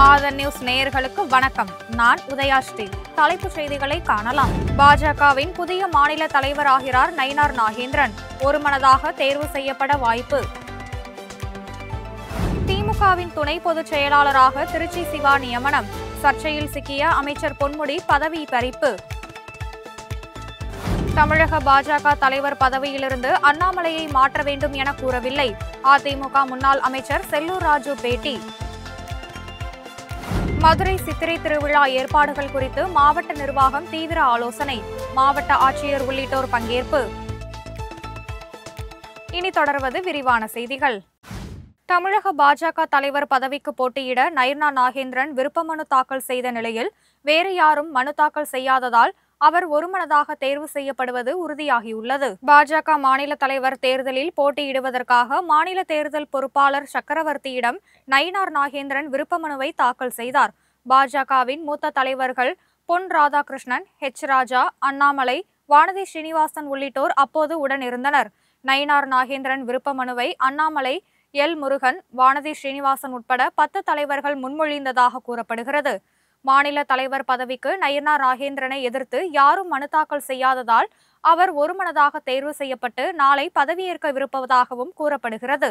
ஆதன் news நேயர்களுக்கு வணக்கம். நான் உதயாஸ்ரீ. தலைப்புச் செய்திகளை காணலாம். பாஜகவின் புதிய மாநில தலைவராகிறார் நயினார் நாகேந்திரன். ஒருமனதாக தேர்வு செய்யப்பட வாய்ப்பு. திமுகவின் துணை பொதுச் செயலாளராக திருச்சி சிவா நியமனம். சர்ச்சையில் சிக்கிய அமைச்சர் பொன்முடி பதவி பறிப்பு. தமிழக பாஜக தலைவர் பதவியிலிருந்து அண்ணாமலையை மாற்ற வேண்டும் என கூறவில்லை. அதிமுக முன்னாள் அமைச்சர் செல்லூர் ராஜு பேட்டி. மதுரை சித்திரை திருவிழா ஏற்பாடுகள் குறித்து மாவட்ட நிர்வாகம் தீவிர ஆலோசனை. மாவட்ட ஆட்சியர் உள்ளிட்டோர் பங்கேற்பு. இனி தொடர்வது விரிவான செய்திகள். தமிழக பாஜக தலைவர் பதவிக்கு போட்டியிட நயினார் நாகேந்திரன் விருப்பமனு தாக்கல் செய்த நிலையில் வேறு யாரும் மனு தாக்கல் செய்யாததால் அவர் ஒருமனதாக தேர்வு செய்யப்படுவது உறுதியாகியுள்ளது. பாஜக மாநில தலைவர் தேர்தலில் போட்டியிடுவதற்காக மாநில தேர்தல் பொறுப்பாளர் சக்கரவர்த்தியிடம் நயினார் நாகேந்திரன் விருப்பமனுவை தாக்கல் செய்தார். பாஜகவின் மூத்த தலைவர்கள் பொன் ராதாகிருஷ்ணன், ஹெச் ராஜா, அண்ணாமலை, வானதி ஸ்ரீனிவாசன் உள்ளிட்டோர் அப்போது உடனிருந்தனர். நயினார் நாகேந்திரன் விருப்பமனுவை அண்ணாமலை, எல் முருகன், வானதி ஸ்ரீனிவாசன் உட்பட 10 தலைவர்கள் முன்மொழிந்ததாக கூறப்படுகிறது. மாநில தலைவர் பதவிக்கு நயினார் நாகேந்திரனை எதிர்த்து யாரும் மனு தாக்கல் செய்யாததால் அவர் ஒருமனதாக தேர்வு செய்யப்பட்டு நாளை பதவியேற்கவிருப்பதாகவும் கூறப்படுகிறது.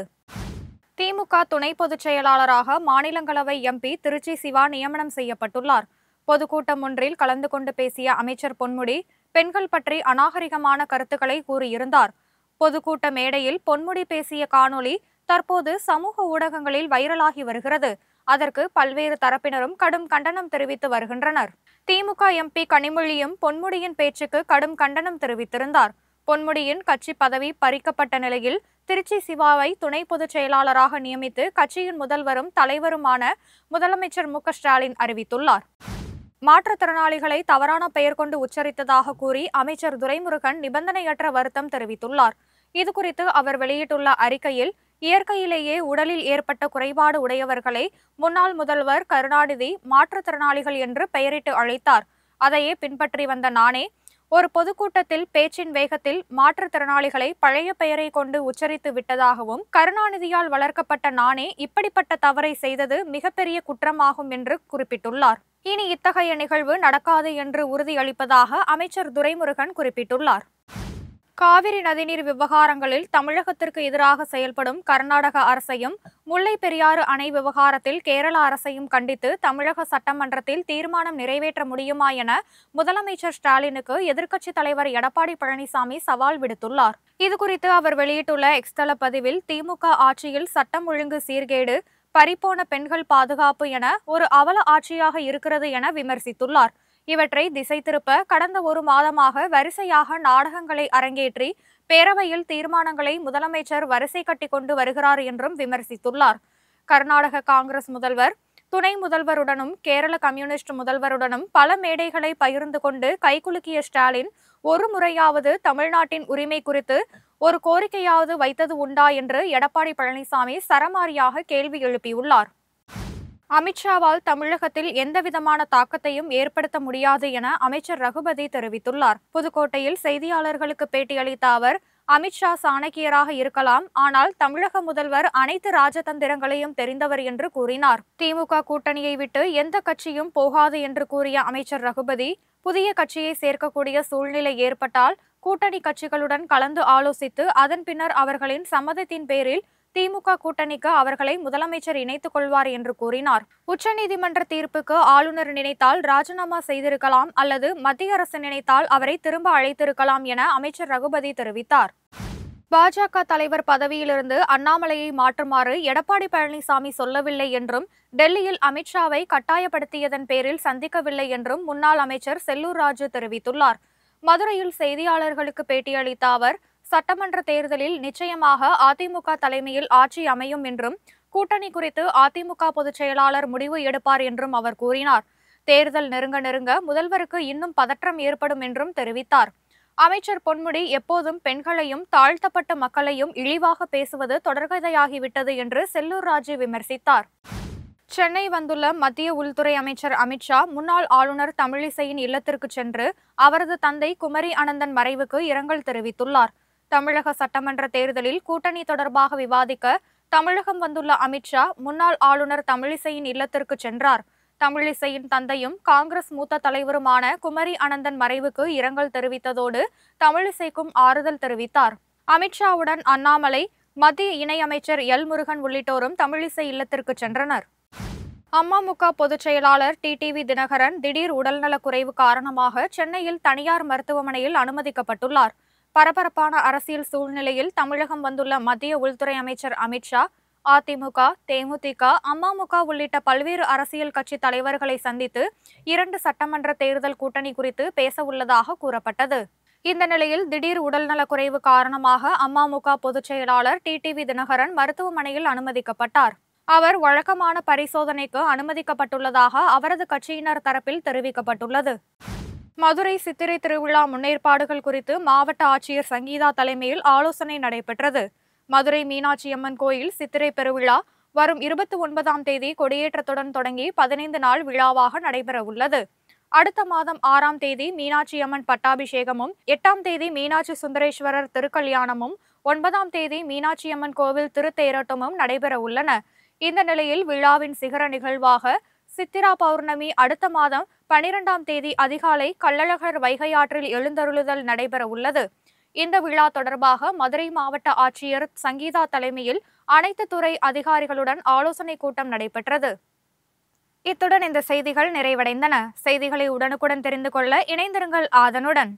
திமுக துணை பொதுச் செயலாளராக மாநிலங்களவை எம்பி திருச்சி சிவா நியமனம் செய்யப்பட்டுள்ளார். பொதுக்கூட்டம் ஒன்றில் கலந்து கொண்டு பேசிய அமைச்சர் பொன்முடி பெண்கள் பற்றி அநாகரிகமான கருத்துக்களை கூறியிருந்தார். பொதுக்கூட்ட மேடையில் பொன்முடி பேசிய காணொலி தற்போது சமூக ஊடகங்களில் வைரலாகி வருகிறது. அதற்கு பல்வேறு தரப்பினரும் கடும் கண்டனம் தெரிவித்து வருகின்றனர். திமுக எம்பி கனிமொழியும் பொன்முடியின் பேச்சுக்கு கடும் கண்டனம் தெரிவித்திருந்தார். பொன்முடியின் கட்சி பதவி பறிக்கப்பட்ட நிலையில் திருச்சி சிவாவை துணை பொதுச் செயலாளராக நியமித்து கட்சியின் முதல்வரும் தலைவருமான முதலமைச்சர் மு.க.ஸ்டாலின் அறிவித்துள்ளார். மாற்றுத்திறனாளிகளை தவறான பெயர் கொண்டு உச்சரித்ததாக கூறி அமைச்சர் துரைமுருகன் நிபந்தனையற்ற வருத்தம் தெரிவித்துள்ளார். இதுகுறித்து அவர் வெளியிட்டுள்ள அறிக்கையில், இயற்கையிலேயே உடலில் ஏற்பட்ட குறைபாடு உடையவர்களை முன்னாள் முதல்வர் கருணாநிதி மாற்றுத்திறனாளிகள் என்று பெயரிட்டு அழைத்தார். அதையே பின்பற்றி வந்த நானே ஒரு பொதுக்கூட்டத்தில் பேச்சின் வேகத்தில் மாற்றுத்திறனாளிகளை பழைய பெயரை கொண்டு உச்சரித்து விட்டதாகவும், கருணாநிதியால் வளர்க்கப்பட்ட நானே இப்படிப்பட்ட தவறை செய்தது மிகப்பெரிய குற்றமாகும் என்று குறிப்பிட்டுள்ளார். இனி இத்தகைய நிகழ்வு நடக்காது என்று உறுதியளிப்பதாக அமைச்சர் துரைமுருகன் குறிப்பிட்டுள்ளார். காவிரி நதிநீர் விவகாரங்களில் தமிழகத்திற்கு எதிராக செயல்படும் கர்நாடக அரசையும், முல்லை பெரியாறு அணை விவகாரத்தில் கேரள அரசையும் கண்டித்து தமிழக சட்டமன்றத்தில் தீர்மானம் நிறைவேற்ற முடியுமா என முதலமைச்சர் ஸ்டாலினுக்கு எதிர்க்கட்சித் தலைவர் எடப்பாடி பழனிசாமி சவால் விடுத்துள்ளார். இதுகுறித்து அவர் வெளியிட்டுள்ள எக்ஸ் தள பதிவில், திமுக ஆட்சியில் சட்டம் ஒழுங்கு சீர்கேடு, பறிபோன பெண்கள் பாதுகாப்பு என ஒரு அவல ஆட்சியாக இருக்கிறது என விமர்சித்துள்ளார். இவற்றை திசை திருப்ப கடந்த ஒரு மாதமாக வரிசையாக நாடகங்களை அரங்கேற்றி பேரவையில் தீர்மானங்களை முதலமைச்சர் வரிசை கட்டி கொண்டு வருகிறார் என்றும் விமர்சித்துள்ளார். கர்நாடக காங்கிரஸ் முதல்வர், துணை முதல்வருடனும் கேரள கம்யூனிஸ்ட் முதல்வருடனும் பல மேடைகளை பகிர்ந்து கொண்டு கைகுலுக்கிய ஸ்டாலின் ஒரு முறையாவது தமிழ்நாட்டின் உரிமை குறித்து ஒரு கோரிக்கையாவது வைத்தது உண்டா என்று எடப்பாடி பழனிசாமி சரமாரியாக கேள்வி எழுப்பியுள்ளார். அமித்ஷாவால் தமிழகத்தில் எந்தவிதமான தாக்கத்தையும் ஏற்படுத்த முடியாது என அமைச்சர் ரகுபதி தெரிவித்துள்ளார். புதுக்கோட்டையில் செய்தியாளர்களுக்கு பேட்டியளித்த அவர், அமித்ஷா சாணக்கியராக இருக்கலாம், ஆனால் தமிழக முதல்வர் அனைத்து ராஜதந்திரங்களையும் தெரிந்தவர் என்று கூறினார். திமுக கூட்டணியை விட்டு எந்த கட்சியும் போகாது என்று கூறிய அமைச்சர் ரகுபதி, புதிய கட்சியை சேர்க்கக்கூடிய சூழ்நிலை ஏற்பட்டால் கூட்டணி கட்சிகளுடன் கலந்து ஆலோசித்து அதன் பின்னர் அவர்களின் சம்மதத்தின் பேரில் திமுக கூட்டணிக்கு அவர்களை முதலமைச்சர் இணைத்துக் கொள்வார் என்று கூறினார். உச்சநீதிமன்ற தீர்ப்புக்கு ஆளுநர் நினைத்தால் ராஜினாமா செய்திருக்கலாம் அல்லது மத்திய அரசு நினைத்தால் அவரை திரும்ப அழைத்திருக்கலாம் என அமைச்சர் ரகுபதி தெரிவித்தார். பாஜக தலைவர் பதவியிலிருந்து அண்ணாமலையை மாற்றுமாறு எடப்பாடி பழனிசாமி சொல்லவில்லை என்றும், டெல்லியில் அமித்ஷாவை கட்டாயப்படுத்தியதன் பேரில் சந்திக்கவில்லை என்றும் முன்னாள் அமைச்சர் செல்லூர் ராஜு தெரிவித்துள்ளார். மதுரையில் செய்தியாளர்களுக்கு பேட்டியளித்த அவர், சட்டமன்ற தேர்தலில் நிச்சயமாக அதிமுக தலைமையில் ஆட்சி அமையும் என்றும், கூட்டணி குறித்து அதிமுக பொதுச் செயலாளர் முடிவு எடுப்பார் என்றும் அவர் கூறினார். தேர்தல் நெருங்க நெருங்க முதல்வருக்கு இன்னும் பதற்றம் ஏற்படும் என்றும் தெரிவித்தார். அமைச்சர் பொன்முடி எப்போதும் பெண்களையும் தாழ்த்தப்பட்ட மக்களையும் இழிவாக பேசுவது தொடர்கதையாகிவிட்டது என்று செல்லூர் ராஜு விமர்சித்தார். சென்னை வந்துள்ள மத்திய உள்துறை அமைச்சர் அமித்ஷா முன்னாள் ஆளுநர் தமிழிசையின் இல்லத்திற்கு சென்று அவரது தந்தை குமரி அனந்தன் மறைவுக்கு இரங்கல் தெரிவித்துள்ளார். தமிழக சட்டமன்ற தேர்தலில் கூட்டணி தொடர்பாக விவாதிக்க தமிழகம் வந்துள்ள அமித்ஷா முன்னாள் ஆளுநர் தமிழிசையின் இல்லத்திற்கு சென்றார். தமிழிசையின் தந்தையும் காங்கிரஸ் மூத்த தலைவருமான குமரி அனந்தன் மறைவுக்கு இரங்கல் தெரிவித்ததோடு தமிழிசைக்கும் ஆறுதல் தெரிவித்தார். அமித்ஷாவுடன் அண்ணாமலை, மத்திய இணையமைச்சர் எல். முருகன் உள்ளிட்டோரும் தமிழிசை இல்லத்திற்கு சென்றனர். அமமுக பொதுச் செயலாளர் டிடிவி தினகரன் திடீர் உடல்நலக்குறைவு காரணமாக சென்னையில் தனியார் மருத்துவமனையில் அனுமதிக்கப்பட்டுள்ளார். பரபரப்பான அரசியல் சூழ்நிலையில் தமிழகம் வந்துள்ள மத்திய உள்துறை அமைச்சர் அமித்ஷா அதிமுக, தேமுதிக, அமமுக உள்ளிட்ட பல்வேறு அரசியல் கட்சி தலைவர்களை சந்தித்து 2 சட்டமன்ற தேர்தல் கூட்டணி குறித்து பேச உள்ளதாக கூறப்பட்டது. இந்த நிலையில் திடீர் உடல்நலக்குறைவு காரணமாக அமமுக பொதுச் செயலாளர் டிடிவி தினகரன் மருத்துவமனையில் அனுமதிக்கப்பட்டார். அவர் வழக்கமான பரிசோதனைக்கு அனுமதிக்கப்பட்டுள்ளதாக அவரது கட்சியினர் தரப்பில் தெரிவிக்கப்பட்டுள்ளது. மதுரை சித்திரை திருவிழா முன்னேற்பாடுகள் குறித்து மாவட்ட ஆட்சியர் சங்கீதா தலைமையில் ஆலோசனை நடைபெற்றது. மதுரை மீனாட்சியம்மன் கோயில் சித்திரை பெருவிழா வரும் 29ஆம் தேதி கொடியேற்றத்துடன் தொடங்கி 15 நாள் விழாவாக நடைபெற உள்ளது. அடுத்த மாதம் 6ஆம் தேதி மீனாட்சியம்மன் பட்டாபிஷேகமும், 8ஆம் தேதி மீனாட்சி சுந்தரேஸ்வரர் திருக்கல்யாணமும், 9ஆம் தேதி மீனாட்சியம்மன் கோவில் திருத்தேரோட்டமும் நடைபெற உள்ளன. இந்த நிலையில் விழாவின் சிகர நிகழ்வாக சித்திரா பௌர்ணமி அடுத்த மாதம் 12ஆம் தேதி அதிகாலை கள்ளழகர் வைகை ஆற்றில் எழுந்தருளுதல் நடைபெற உள்ளது. இந்த விழா தொடர்பாக மதுரை மாவட்ட ஆட்சியர் சங்கீதா தலைமையில் அனைத்து துறை அதிகாரிகளுடன் ஆலோசனை கூட்டம் நடைபெற்றது. இத்துடன் இந்த செய்திகள் நிறைவடைந்தன. செய்திகளை உடனுக்குடன் தெரிந்து கொள்ள இணைந்திருங்கள் ஆதனுடன்.